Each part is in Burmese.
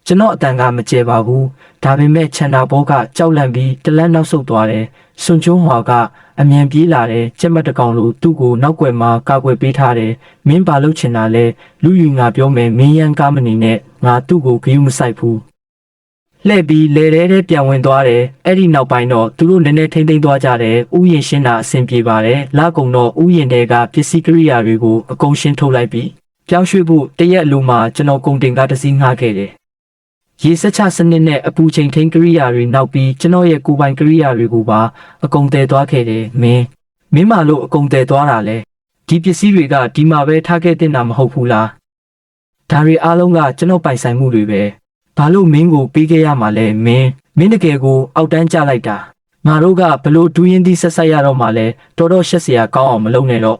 ကျွန်တော်အတန်ကမကျဲပါဘူးဒါပေမဲ့ချန်တာဘောကကြောက်လန့်ပြီးတလန့်နောက်ဆုတ်သွားတယ်စွန်ချုံးဟွာကအမြန်ပြေးလာတယ်ကျက်မတ်တကောင်လိုသူ့ကိုနောက်ွယ်မှာကာကွယ်ပေးထားတယ်မင်းဘာလုပ်ချင်တာလဲလူယူငါပြောမယ်မင်းရန်ကားမနေနဲ့ငါသူ့ကိုဂရုမစိုက်ဘူးလှည့်ပြီးလေထဲပြန်ဝင်သွားတယ်အဲ့ဒီနောက်ပိုင်းတော့သူတို့နည်းနည်းထိမ့်သိမ်းသွားကြတယ်ဥယျာဉ်ရှင်းတာအဆင်ပြေပါတယ်လကုံတော့ဥယျာဉ်တွေကပစ္စည်းကိရိယာတွေကိုအကုန်ရှင်းထုတ်လိုက်ပြီးပြောင်းရွှေ့ဖို့တရက်အလိုမှာကျွန်တော်ကုန်တင်ကားတစ်စီးငှားခဲ့တယ်ရေစက်ချစနစ်နဲ့အပူချိန်ထိန်းကိရိယာတွေနောက်ပြီးကျွန်တော်ရဲ့ကိုယ်ပိုင်ကိရိယာတွေကိုပါအကုန်တည်သွားခဲ့တယ်မင်းမလို့အကုန်တည်သွားတာလဲဒီပစ္စည်းတွေကဒီမှာပဲထားခဲ့တင်တာမဟုတ်ဘူးလားဒါတွေအားလုံးကကျွန်တော်ပိုင်ဆိုင်မှုတွေပဲဘာလို့မင်းကိုပေးခဲ့ရမှာလဲမင်းတကယ်ကိုအောက်တန်းကျလိုက်တာငါတို့ကဘလို့ဒူးရင်သီးဆက်ဆက်ရတော့မှလဲတော်တော်ရှက်စရာကောင်းအောင်မလုပ်နဲ့တော့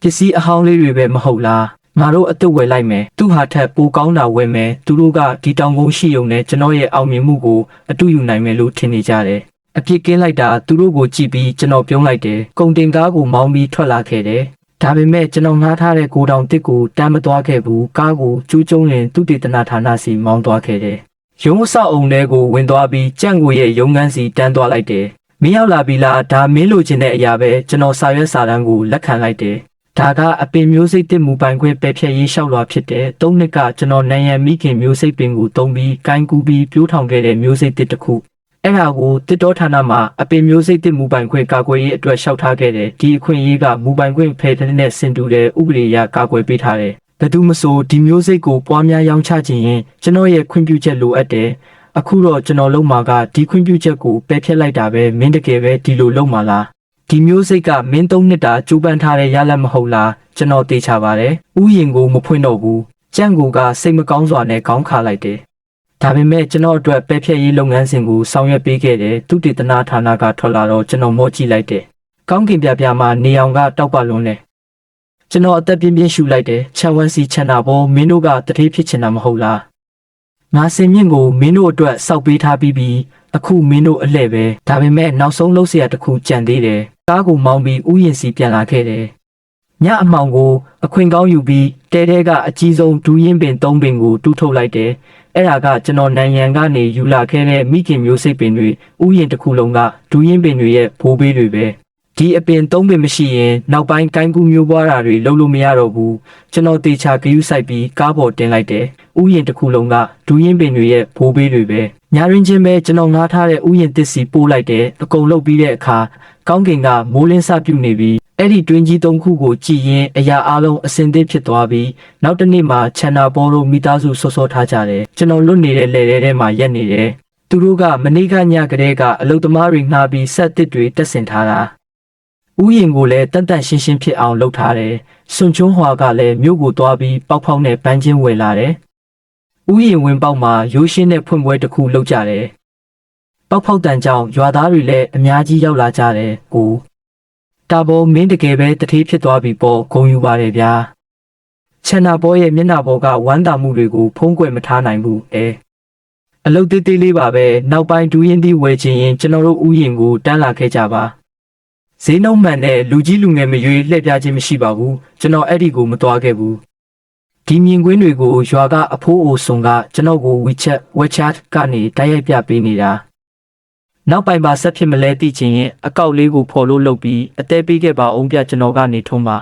ပစ္စည်းအဟောင်းလေးတွေပဲမဟုတ်လားငါတို့အတုတ်ဝယ်လိုက်မယ်သူဟာထက်ပိုကောင်းတာဝယ်မယ်သူတို့ကဒီတောင်ကုန်းရှိုံနဲ့ကျွန်တော်ရဲ့အောင်မြင်မှုကိုအတူယူနိုင်မယ်လို့ထင်နေကြတယ်အပြစ်ကင်းလိုက်တာသူတို့ကိုကြည့်ပြီးကျွန်တော်ပြုံးလိုက်တယ်ကုန်တင်ကားကိုမောင်းပြီးထွက်လာခဲ့တယ်ဒါပေမဲ့ကျွန်တော်ငှားထားတဲ့ကိုတောင်တစ်ကိုတမ်းမသွားခဲ့ဘူးကားကိုကျူးကျုံရင်သူတေသနာဌာနစီမောင်းသွားခဲ့တယ်ရုံးအဆောက်အုံထဲကိုဝင်သွားပြီးကြန့်ကိုရဲ့ရုံးခန်းစီတန်းသွားလိုက်တယ်မင်းရောက်လာပြီလားဒါမင်းလိုချင်တဲ့အရာပဲကျွန်တော်စာရွက်စာတမ်းကိုလက်ခံလိုက်တယ်ဒါကအပင်မျိုးစိတ်တစ်မူပိုင်ခွင့်ပဲဖြတ်ရေးလျှောက်လွှာဖြစ်တဲ့၃နှစ်ကကျွန်တော်နန်ရန်မိခင်မျိုးစိတ်ပင်ကိုတုံးပြီးကိုင်းကူးပြီးပြိုးထောင်ခဲ့တဲ့မျိုးစိတ်တစ်တစ်ခုအဲ့ဒါကိုတစ်တော်ဌာနမှာအပင်မျိုးစိတ်တစ်မူပိုင်ခွင့်ကာကွယ်ရေးအတွက်လျှောက်ထားခဲ့တယ်ဒီအခွင့်အရေးကမူပိုင်ခွင့်ဖယ်တဲ့နဲ့ဆင်တူတဲ့ဥပဒေအရကာကွယ်ပေးထားတယ်ဘယ်သူမဆိုဒီမျိုးစိတ်ကိုပွားများရောင်းချခြင်းရင်ကျွန်တော်ရဲ့ခွင့်ပြုချက်လိုအပ်တယ်အခုတော့ကျွန်တော်လုံးမှာကဒီခွင့်ပြုချက်ကိုပယ်ဖျက်လိုက်တာပဲမင်းတကယ်ပဲဒီလိုလုပ်မှာလားဒီမျိုးစိတ်ကမင်း၃နှစ်တာကျိုးပန်းထားတဲ့ရလတ်မဟုတ်လားကျွန်တော်သိချပါတယ်ဥယျာဉ်ကိုမဖွင့်တော့ဘူးကြန့်ကိုကစိတ်မကောင်းစွာနဲ့ခေါင်းခါလိုက်တယ်ဒါပေမဲ့ကျွန်တော်အတွက်ပဲဖြတ်ရေးလုပ်ငန်းစဉ်ကိုဆောင်ရွက်ပေးခဲ့တယ်သူတေသနာဌာနကထွက်လာတော့ကျွန်တော်မော့ကြည့်လိုက်တယ်ကောင်းကင်ပြပြမှာနေအောင်ကတောက်ပလွန်းတယ်ကျွန်တော်အသက်ပြင်းပြင်းရှူလိုက်တယ်ချန်ဝမ်စီချန်တာဘောမင်းတို့ကတတိဖြစ်ချင်တာမဟုတ်လားငါစင်မြင့်ကိုမင်းတို့အတွက်စောက်ပေးထားပြီးအခုမင်းတို့အလှဲ့ပဲဒါပေမဲ့နောက်ဆုံးလုပ်စရာတစ်ခုကြံသေးတယ်ကားကိုမောင်းပြီးဥယျာဉ်စီပြန်လာခဲ့တယ်ညအမှောင်ကိုအခွင့်ကောင်းယူပြီးတဲကအကြီးဆုံးဒူးရင်ပင်၃ပင်ကိုတူးထုတ်လိုက်တယ်အဲ့ဒါကကျွန်တော်နန်ရန်ကနေယူလာခဲ့တဲ့မိခင်မျိုးစိတ်ပင်တွေဥယျာဉ်တစ်ခုလုံးကဒူးရင်ပင်တွေရဲ့ဘိုးဘေးတွေပဲဒီအပင်၃ပင်မရှိရင်နောက်ပိုင်းကိုင်းကူးမျိုးပွားတာတွေလုပ်လို့မရတော့ဘူးကျွန်တော်တေချာဂရုစိုက်ပြီးကားပေါ်တင်လိုက်တယ်ဥယျာဉ်တစ်ခုလုံးကဒူးရင်ပင်တွေရဲ့ဘိုးဘေးတွေပဲညရင်းချင်းပဲကျွန်တော်ငားထားတဲ့ဥယျာဉ်တစ်စီပို့လိုက်တယ်အကုန်လုပ်ပြီးတဲ့အခါကောင်းကင်ကမိုးလင်းစပြုတ်နေပြီးအဲ့ဒီတွင်းကြီး၃ခုကိုကြည်ရင်အရာအလုံးအစင်သစ်ဖြစ်သွားပြီးနောက်တစ်နေ့မှာချန်နာဘောတို့မိသားစုဆော့ဆော့ထားကြတယ်ကျွန်တော်လွတ်နေတဲ့လေထဲမှာရက်နေတယ်သူတို့ကမနေ့ကညကတည်းကအလုသမားတွေငှားပြီးဆက်တစ်တွေတက်ဆင်ထားတာဥယျာဉ်ကိုလည်းတန်ရှင်းဖြစ်အောင်လုပ်ထားတယ်စွန်ချုံးဟွာကလည်းမြို့ကိုသွားပြီးပေါက်ဖောက်နဲ့ပန်းချင်းဝယ်လာတယ်ဥယျာဉ်ဝင်ပေါက်မှာရိုးရှင်းတဲ့ဖွင့်ပွဲတစ်ခုလုပ်ကြတယ်ပေါက်ဖောက်တန်ကြောင့်ရွာသားတွေလည်းအများကြီးရောက်လာကြတယ်ကိုတာဘောမင်းတကယ်ပဲတထေးဖြစ်သွားပြီပေါ့ဂုံယူပါတယ်ဗျာချန်နာဘောရဲ့မျက်နှာပေါ်ကဝမ်းသာမှုတွေကိုဖုံးကွယ်မထားနိုင်ဘူးအလုတ်သေးသေးလေးပါပဲနောက်ပိုင်းဒူးရင်သီးဝယ်ချင်ရင်ကျွန်တော်တို့ဥယျာဉ်ကိုတန်းလာခဲ့ကြပါဈေးနှုန်းမှန်တဲ့လူကြီးလူငယ်မရွေးလှည့်ပြခြင်းမရှိပါဘူးကျွန်တော်အဲ့ဒီကိုမသွားခဲ့ဘူးဒီမြင်ကွင်းတွေကိုရွာကအဖိုးအိုဆုံကကျွန်တော်ကို WeChat ကနေတိုက်ရိုက်ပြပေးနေတာနောက်ပိုင်းမှာဆက်ဖြစ်မလဲသိချင်ရင်အကောက်လေးကိုဖော်လို့လုပ်ပြီးအသေးပေးခဲ့ပါအောင်ပြကျွန်တော်ကနေထုံးပါ